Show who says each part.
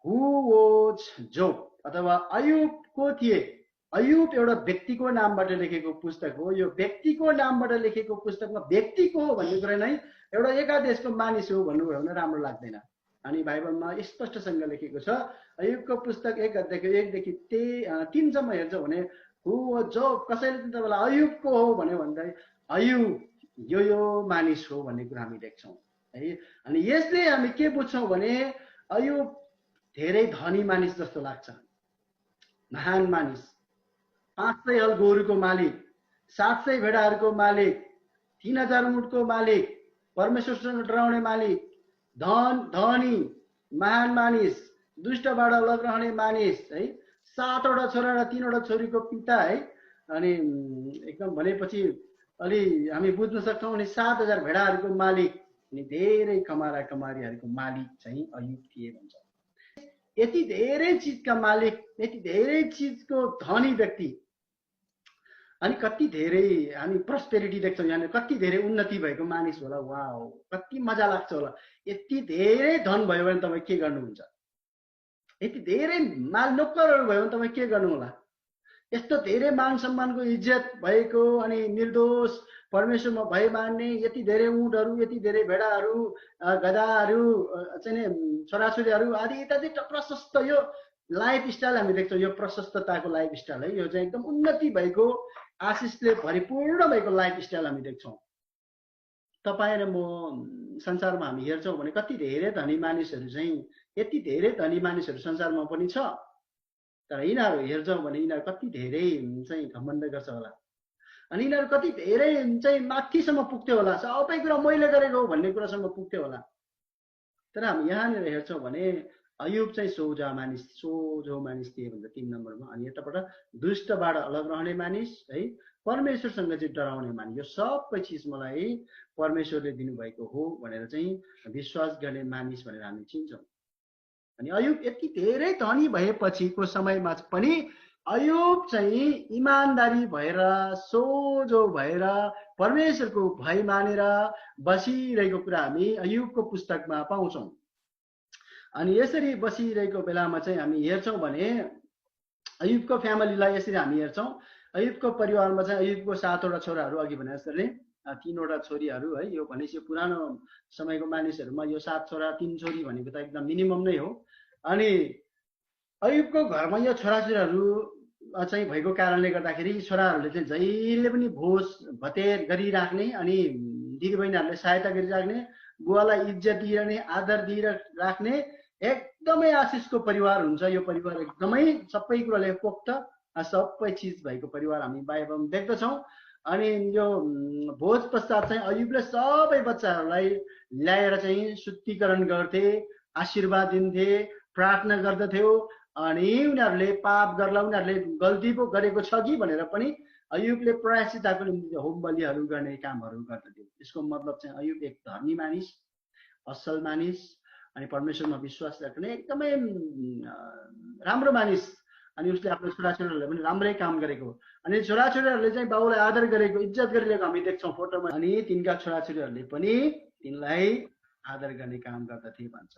Speaker 1: हु was जोब अथवा अयुब को थिए। अयुब एउटा व्यक्तिको नामबाट लेखेको पुस्तक हो। यो व्यक्तिको नामबाट लेखेको पुस्तकमा व्यक्ति को हो भन्ने कुरा नै एउटा एकादेशको मानिस हो भन्नुभयो भने राम्रो लाग्दैन। अनि बाइबलमा स्पष्टसँग लेखेको छ। अयुबको पुस्तक 1 अध्यायको 1 देखि 3 सम्म हेर्छौँ भने हु वाज जोब, कसैले चाहिँ तपाईँलाई अयुब को हो भन्यो भन्दा अयुब यो मानिस हो भन्ने कुरा हामी देख्छौँ है। अनि यसले हामी के बुझ्छौँ भने अयुब धेरै धनी मानिस जस्तो लाग्छ, महान मानिस, 500 हल गोरुको मालिक, 700 भेडाहरूको मालिक, 3000 ऊँटको मालिक, परमेश्वरसँग डराउने मालिक, धनी, महान मानिस, दुष्टबाट अलग रहने मानिस है, 7वटा छोरा र 3वटा छोरीको पिता है। अनि एकदम भनेपछि अलि हामी बुझ्न सक्छौँ अनि 7000 भेडाहरूको मालिक अनि धेरै कमारीहरूको मालिक चाहिँ अयुब थिए भन्छ। यति धेरै चिजका मालिक, यति धेरै चिजको धनी व्यक्ति अनि कति धेरै हामी प्रस्पेरिटी देख्छौँ, यहाँ कति धेरै उन्नति भएको मानिस होला। वाओ, कति मजा लाग्छ होला। यति धेरै धन भयो भने तपाईँ के गर्नुहुन्छ? यति धेरै माल नोकरहरू भयो भने तपाईँ के गर्नु होला? यस्तो धेरै मान सम्मानको इज्जत भएको अनि निर्दोष परमेश्वरमा भय मान्ने यति धेरै ऊँटहरू, यति धेरै भेडाहरू, गधाहरू चाहिँ छोराछोरीहरू आदि इत्यादि प्रशस्त यो लाइफस्टाइल हामी देख्छौँ। यो प्रशस्तताको लाइफस्टाइल है, यो चाहिँ एकदम उन्नति भएको आशिषले भरिपूर्ण भएको लाइफस्टाइल हामी देख्छौँ। तपाईँ र म संसारमा हामी हेर्छौँ भने कति धेरै धनी मानिसहरू चाहिँ, यति धेरै धनी मानिसहरू संसारमा पनि छ, तर यिनीहरू हेर्छौँ भने यिनीहरू कति धेरै चाहिँ घमण्ड गर्छ होला अनि यिनीहरू कति धेरै चाहिँ माथिसम्म पुग्थ्यो होला, सबै कुरा मैले गरेको हो भन्ने कुरासम्म पुग्थ्यो होला। तर हामी यहाँनिर हेर्छौँ भने अयुब चाहिँ सोझो मानिस थिए भन्छ 3 नम्बरमा। अनि यताबाट दुष्टबाट अलग रहने मानिस है, परमेश्वरसँग चाहिँ डराउने मानिस, यो सबै चिज मलाई परमेश्वरले दिनुभएको हो भनेर चाहिँ विश्वास गर्ने मानिस भनेर हामी चिन्छौँ। अनि अयुब यति धेरै धनी भएपछिको समयमा पनि अयुब चाहिँ इमानदारी भएर, सोझो भएर, परमेश्वरको भय मानेर बसिरहेको कुरा हामी अयुबको पुस्तकमा पाउँछौँ। अनि यसरी बसिरहेको बेलामा चाहिँ हामी हेर्छौँ भने अयुबको फ्यामिलीलाई यसरी हामी हेर्छौँ। अयुबको परिवारमा चाहिँ अयुबको 7वटा छोराहरू, अघि भने जस्तै 3वटा छोरीहरू है। यो भनेपछि पुरानो समयको मानिसहरूमा यो 7 छोरा 3 छोरी भनेको त एकदम मिनिमम नै हो। अनि अयुबको घरमा यो छोराछोरीहरू चाहिँ भएको कारणले गर्दाखेरि छोराहरूले चाहिँ जहिले पनि भोज भतेर गरिराख्ने अनि दिदीबहिनीहरूले सहायता गरिराख्ने, बुवालाई इज्जत दिइरहने, आदर दिएर राख्ने एकदमै आशिषको परिवार हुन्छ। यो परिवार एकदमै सबै कुराले पोख्त सबै चिज भएको परिवार हामी बाइबलमा देख्दछौँ। अनि यो भोज पश्चात चाहिँ अयुबले सबै बच्चाहरूलाई ल्याएर चाहिँ शुद्धिकरण गर्थे, आशीर्वाद दिन्थे, प्रार्थना गर्दथ्यो। अनि उनीहरूले पाप गर्ला, उनीहरूले गल्ती पो गरेको छ कि भनेर पनि अयुबले प्रायश्चितको निम्ति होम बलिहरू गर्ने कामहरू गर्दथ्यो। यसको मतलब चाहिँ अयुब एक धर्मी मानिस, असल मानिस अनि परमेश्वरमा विश्वास राख्ने एकदमै राम्रो मानिस। अनि उसले आफ्नो छोराछोरीहरूलाई पनि राम्रै काम गरेको अनि छोराछोरीहरूले चाहिँ बाउलाई आदर गरेको, इज्जत गरिरहेको हामी देख्छौँ फोटोमा। अनि तिनका छोराछोरीहरूले पनि तिनलाई आदर गर्ने काम गर्दथे भन्छ।